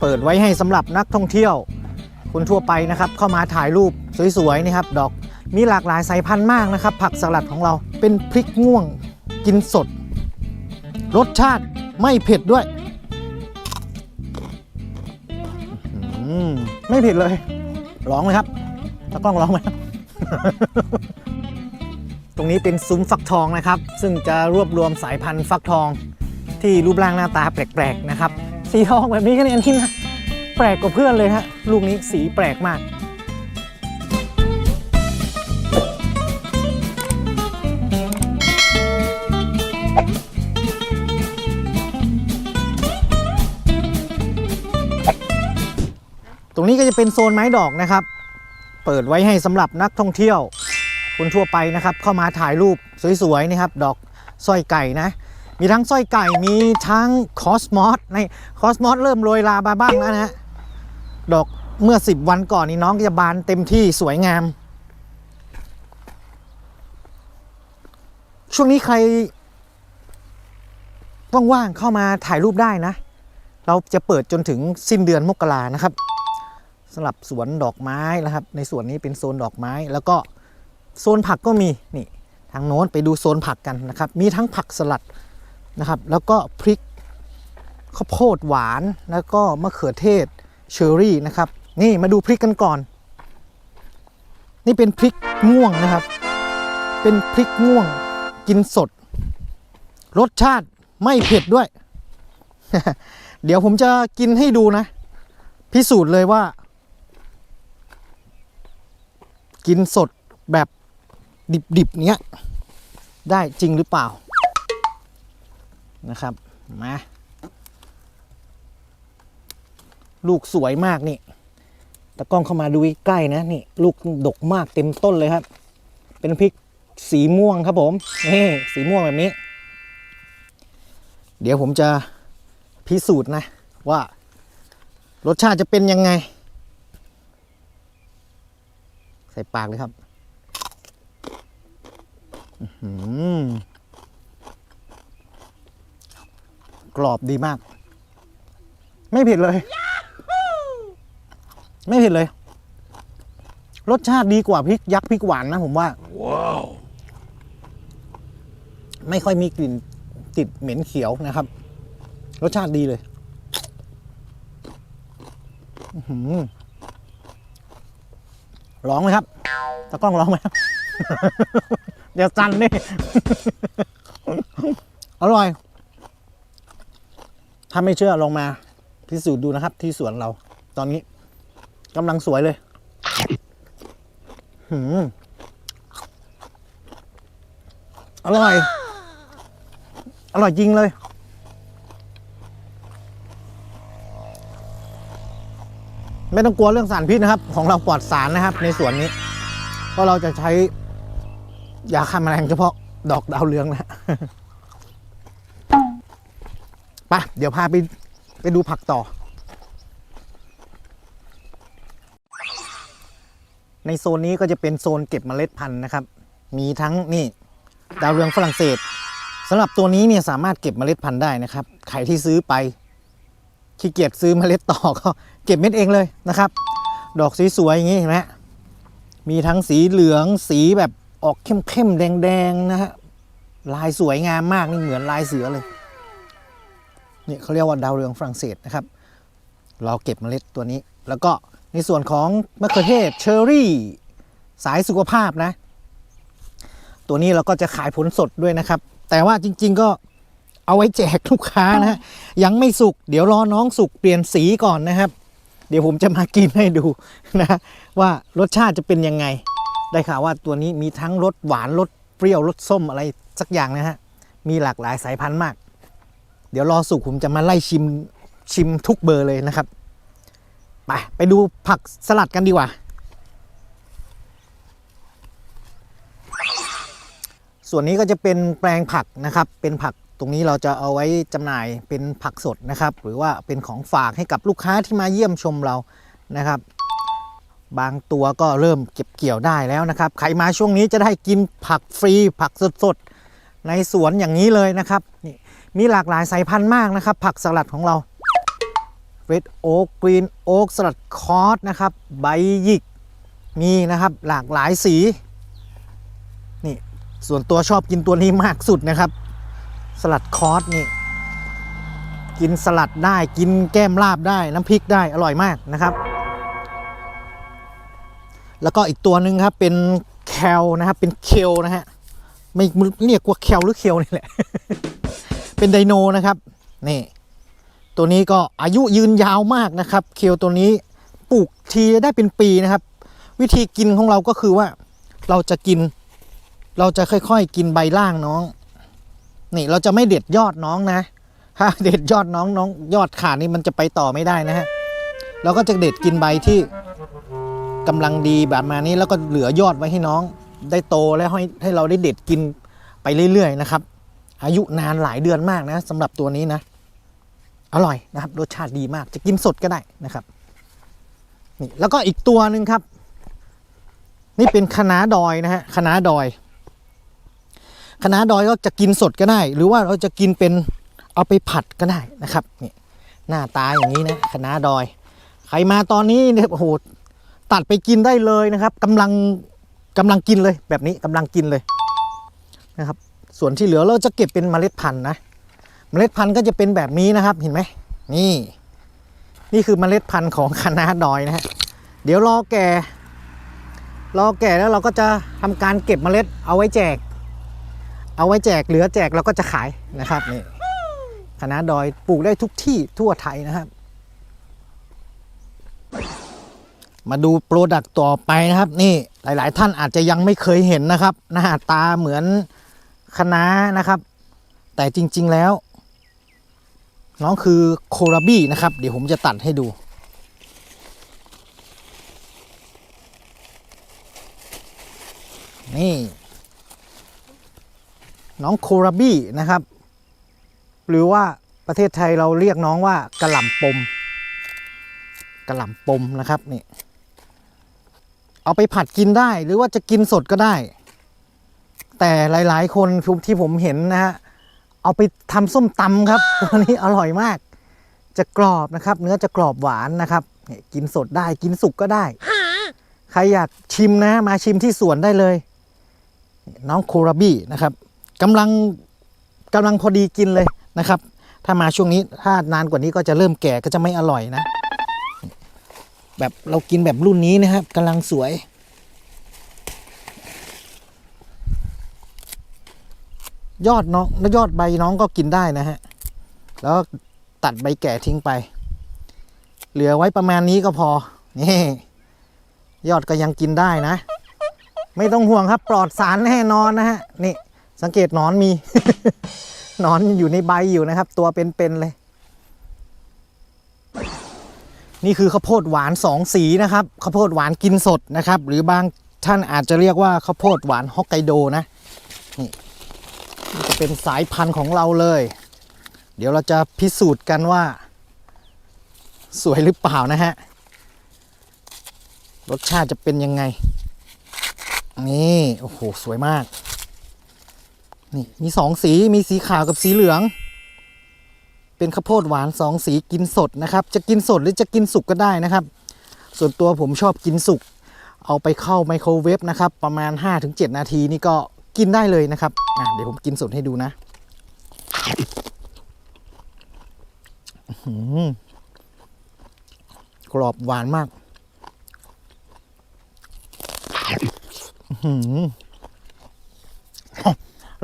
เปิดไว้ให้สำหรับนักท่องเที่ยวคนทั่วไปนะครับเข้ามาถ่ายรูปสวยๆนะครับดอกมีหลากหลายสายพันธุ์มากนะครับผักสลัดของเราเป็นพริกง่วงกินสดรสชาติไม่เผ็ดด้วยไม่เผ็ดเลยร้องเลยครับตากล้องร้องไหม ตรงนี้เป็นซุ้มฟักทองนะครับซึ่งจะรวบรวมสายพันธุ์ฟักทองที่รูปร่างหน้าตาแปลกๆนะครับสีทองแบบนี้ก็เนี่ยที่นะแปลกกว่าเพื่อนเลยฮะลูกนี้สีแปลกมากตรงนี้ก็จะเป็นโซนไม้ดอกนะครับเปิดไว้ให้สำหรับนักท่องเที่ยวคนทั่วไปนะครับเข้ามาถ่ายรูปสวยๆนะครับดอกสร้อยไก่นะมีทั้งสร้อยไก่มีทั้งคอสมอสในคอสมอสเริ่มโรยลาบ้างแล้วนะดอกเมื่อ10 วันก่อนนี้น้องจะบานเต็มที่สวยงามช่วงนี้ใครว่างๆเข้ามาถ่ายรูปได้นะเราจะเปิดจนถึงสิ้นเดือนมกรานะครับสำหรับสวนดอกไม้นะครับในส่วนนี้เป็นโซนดอกไม้แล้วก็โซนผักก็มีนี่ทางโน้นไปดูโซนผักกันนะครับมีทั้งผักสลัดนะครับแล้วก็พริกข้าวโพดหวานแล้วก็มะเขือเทศเชอร์รี่นะครับนี่มาดูพริกกันก่อนนี่เป็นพริกม่วงนะครับเป็นพริกม่วงกินสดรสชาติไม่เผ็ดด้วย เดี๋ยวผมจะกินให้ดูนะพิสูจน์เลยว่ากินสดแบบดิบๆเนี้ยได้จริงหรือเปล่านะครับมาลูกสวยมากนี่ตะกล้องเข้ามาดูใกล้นะนี่ลูกดกมากเต็มต้นเลยครับเป็นพริกสีม่วงครับผมนี่สีม่วงแบบนี้เดี๋ยวผมจะพิสูจน์นะว่ารสชาติจะเป็นยังไงใส่ปากเลยครับกรอบดีมากไม่เผ็ดเลยไม่เผ็ดเลยรสชาติดีกว่าพริกยักษ์พริกหวานนะผมว่าว้าวไม่ค่อยมีกลิ่นติดเหม็นเขียวนะครับรสชาติดีเลยร้องไหมครับตากล้องร้องไหม เดี๋ยวสั่นนี่ อร่อยถ้าไม่เชื่อลองมาพิสูจน์ดูนะครับที่สวนเราตอนนี้กำลังสวยเลยอร่อยอร่อยจริงเลยไม่ต้องกลัวเรื่องสารพิษนะครับของเราปลอดสารนะครับในสวนนี้เพราะเราจะใช้ยาฆ่าแมลงเฉพาะดอกดาวเรืองนะไปเดี๋ยวพาไปดูผักต่อในโซนนี้ก็จะเป็นโซนเก็บเมล็ดพันธุ์นะครับมีทั้งนี่ดาวเรืองฝรั่งเศสสำหรับตัวนี้เนี่ยสามารถเก็บเมล็ดพันธุ์ได้นะครับใครที่ซื้อไปขี้เกียจซื้อเมล็ดต่อก็เก็บเม็ดเองเลยนะครับดอกสวยๆอย่างนี้เห็นไหมมีทั้งสีเหลืองสีแบบออกเข้มๆแดงๆนะฮะลายสวยงามมากนี่เหมือนลายเสือเลยนี่เขาเรียกว่าดาวเรืองฝรั่งเศสนะครับเราเก็บเมล็ดตัวนี้แล้วก็ในส่วนของมะเขือเทศเชอร์รี่สายสุขภาพนะตัวนี้เราก็จะขายผลสดด้วยนะครับแต่ว่าจริงๆก็เอาไว้แจกลูกค้านะฮะยังไม่สุกเดี๋ยวรอน้องสุกเปลี่ยนสีก่อนนะครับเดี๋ยวผมจะมากินให้ดูนะว่ารสชาติจะเป็นยังไงได้ข่าวว่าตัวนี้มีทั้งรสหวานรสเปรี้ยวรสส้มอะไรสักอย่างนะฮะมีหลากหลายสายพันธุ์มากเดี๋ยวรอสุกผมจะมาไล่ชิมทุกเบอร์เลยนะครับไปดูผักสลัดกันดีกว่าส่วนนี้ก็จะเป็นแปลงผักนะครับเป็นผักตรงนี้เราจะเอาไว้จำหน่ายเป็นผักสดนะครับหรือว่าเป็นของฝากให้กับลูกค้าที่มาเยี่ยมชมเรานะครับบางตัวก็เริ่มเก็บเกี่ยวได้แล้วนะครับใครมาช่วงนี้จะได้กินผักฟรีผักสดๆในสวนอย่างนี้เลยนะครับนี่มีหลากหลายสายพันธุ์มากนะครับผักสลัดของเรา เรดโอ๊กกรีนโอ๊กสลัดคอร์สนะครับใบหยิกมีนะครับหลากหลายสีนี่ส่วนตัวชอบกินตัวนี้มากสุดนะครับสลัดคอร์สนี่กินสลัดได้กินแก้มลาบได้น้ำพริกได้อร่อยมากนะครับแล้วก็อีกตัวหนึ่งครับเป็นแคลนะครับเป็นเคลนะฮะไม่เรียกว่าแคลหรือเคลนี่แหละ เป็นไดโนนะครับนี่ตัวนี้ก็อายุยืนยาวมากนะครับเคลตัวนี้ปลูกทีได้เป็นปีนะครับวิธีกินของเราก็คือว่าเราจะค่อยๆกินใบล่างน้องนี่เราจะไม่เด็ดยอดน้องนะถ้าเด็ดยอดน้องยอดขาดนี่มันจะไปต่อไม่ได้นะฮะเราก็จะเด็ดกินใบที่กำลังดีแบบมานี้แล้วก็เหลือยอดไว้ให้น้องได้โตแล้วให้เราได้เด็ดกินไปเรื่อยๆนะครับอายุนานหลายเดือนมากนะสำหรับตัวนี้นะอร่อยนะครับรสชาติดีมากจะกินสดก็ได้นะครับนี่แล้วก็อีกตัวหนึ่งครับนี่เป็นคะน้าดอยนะฮะคะน้าดอยก็จะกินสดก็ได้ หรือว่าเราจะกินเป็นเอาไปผัดก็ได้นะครับนี่หน้าตาอย่างนี้นะคะน้าดอยใครมาตอนนี้เนี่ยโอ้โหตัดไปกินได้เลยนะครับกำลังกินเลยแบบนี้กำลังกินเลยนะครับส่วนที่เหลือเราจะเก็บเป็นเมล็ดพันธุ์นะเมล็ดพันธุ์ก็จะเป็นแบบนี้นะครับเห็นไหมนี่คือเมล็ดพันธุ์ของคะน้าดอยนะฮะเดี๋ยวรอแก่แล้วเราก็จะทำการเก็บเมล็ดเอาไว้แจกเหลือแจกเราก็จะขายนะครับนี่คะน้าดอยปลูกได้ทุกที่ทั่วไทยนะครับมาดูโปรดักต์ต่อไปนะครับนี่หลายๆท่านอาจจะยังไม่เคยเห็นนะครับหน้าตาเหมือนคะน้านะครับแต่จริงๆแล้วน้องคือโคราบี้นะครับเดี๋ยวผมจะตัดให้ดูนี่น้องโคราบี้นะครับหรือว่าประเทศไทยเราเรียกน้องว่ากระหล่ำปมนะครับนี่เอาไปผัดกินได้หรือว่าจะกินสดก็ได้แต่หลายๆคนที่ผมเห็นนะฮะเอาไปทำส้มตำครับตัวนี้อร่อยมากจะกรอบนะครับเนื้อจะกรอบหวานนะครับกินสดได้กินสุกก็ได้ใครอยากชิมนะมาชิมที่สวนได้เลยน้องโคราบี้นะครับกำลังพอดีกินเลยนะครับถ้ามาช่วงนี้ถ้านานกว่านี้ก็จะเริ่มแก่ก็จะไม่อร่อยนะแบบเรากินแบบรุ่นนี้นะครับกำลังสวยยอดน้องและยอดใบน้องก็กินได้นะฮะแล้วตัดใบแก่ทิ้งไปเหลือไว้ประมาณนี้ก็พอนี่ยอดก็ยังกินได้นะไม่ต้องห่วงครับปลอดสารแน่นอนนะฮะนี่สังเกตหนอนมี หนอนอยู่ในใบอยู่นะครับตัวเป็นๆเลยนี่คือข้าวโพดหวาน2สีนะครับข้าวโพดหวานกินสดนะครับหรือบางท่านอาจจะเรียกว่าข้าวโพดหวานฮอกไกโดนะนี่จะเป็นสายพันธุ์ของเราเลยเดี๋ยวเราจะพิสูจน์กันว่าสวยหรือเปล่านะฮะรสชาติจะเป็นยังไงนี่โอ้โหสวยมากนี่มี2สีมีสีขาวกับสีเหลืองเป็นข้าวโพดหวาน2สีกินสดนะครับจะกินสดหรือจะกินสุกก็ได้นะครับส่วนตัวผมชอบกินสุกเอาไปเข้าไมโครเวฟนะครับประมาณ 5-7 นาทีนี่ก็กินได้เลยนะครับเดี๋ยวผมกินสดให้ดูนะกรอบหวานมาก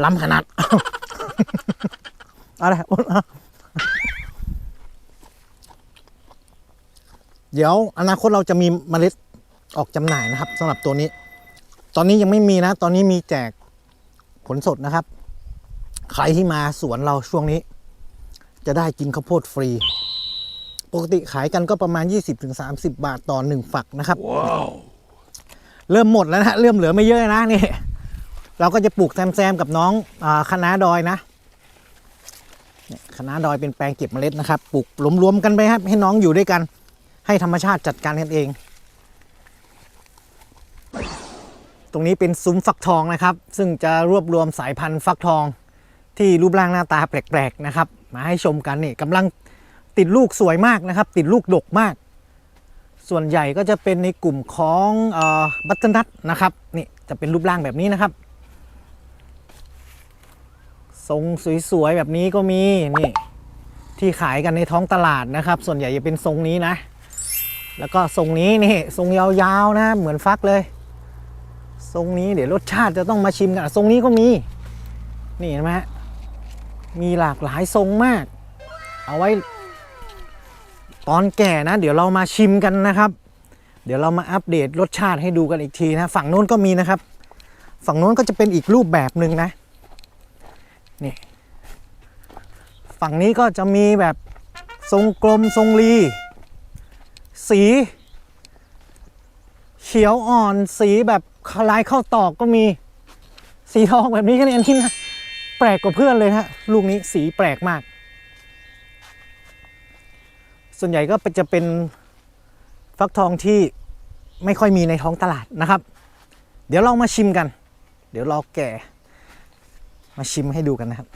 ล้ำขนาดอะไรเดี๋ยวอนาคตเราจะมีเมล็ดออกจำหน่ายนะครับสำหรับตัวนี้ตอนนี้ยังไม่มีนะตอนนี้มีแจกผลสดนะครับใครที่มาสวนเราช่วงนี้จะได้กินข้าวโพดฟรีปกติขายกันก็ประมาณ 20-30 บาทต่อ1ฝักนะครับ wow. เริ่มหมดแล้วนะเริ่มเหลือไม่เยอะนะนี่เราก็จะปลูกแซมกับน้องคะน้าดอยนะคะน้าดอยเป็นแปลงเก็บเมล็ดนะครับปลูกรวมๆกันไปครับให้น้องอยู่ด้วยกันให้ธรรมชาติจัดการกันเองตรงนี้เป็นซุ้มฟักทองนะครับซึ่งจะรวบรวมสายพันธุ์ฟักทองที่รูปร่างหน้าตาแปลกๆนะครับมาให้ชมกันนี่กำลัง ติดลูกสวยมากนะครับติดลูกดกมากส่วนใหญ่ก็จะเป็นในกลุ่มของบัตเทิลนัทนะครับนี่จะเป็นรูปร่างแบบนี้นะครับทรงสวยๆแบบนี้ก็มีนี่ที่ขายกันในท้องตลาดนะครับส่วนใหญ่จะเป็นทรงนี้นะแล้วก็ทรงนี้นี่ทรงยาวๆนะเหมือนฟักเลยทรงนี้เดี๋ยวรสชาติจะต้องมาชิมกันทรงนี้ก็มีนี่เห็นไหมฮะมีหลากหลายทรงมากเอาไว้ตอนแก่นะเดี๋ยวเรามาชิมกันนะครับเดี๋ยวเรามาอัปเดตรสชาติให้ดูกันอีกทีนะฝั่งโน้นก็มีนะครับฝั่งโน้นก็จะเป็นอีกรูปแบบหนึ่งนะนี่ฝั่งนี้ก็จะมีแบบทรงกลมทรงรีสีเขียวอ่อนสีแบบลายเข้าตอกก็มีสีทองแบบนี้กันเองที่นะแปลกกว่าเพื่อนเลยฮะลูกนี้สีแปลกมากส่วนใหญ่ก็จะเป็นฟักทองที่ไม่ค่อยมีในท้องตลาดนะครับเดี๋ยวเรามาชิมกันเดี๋ยวรอแก่มาชิมให้ดูกันนะครับ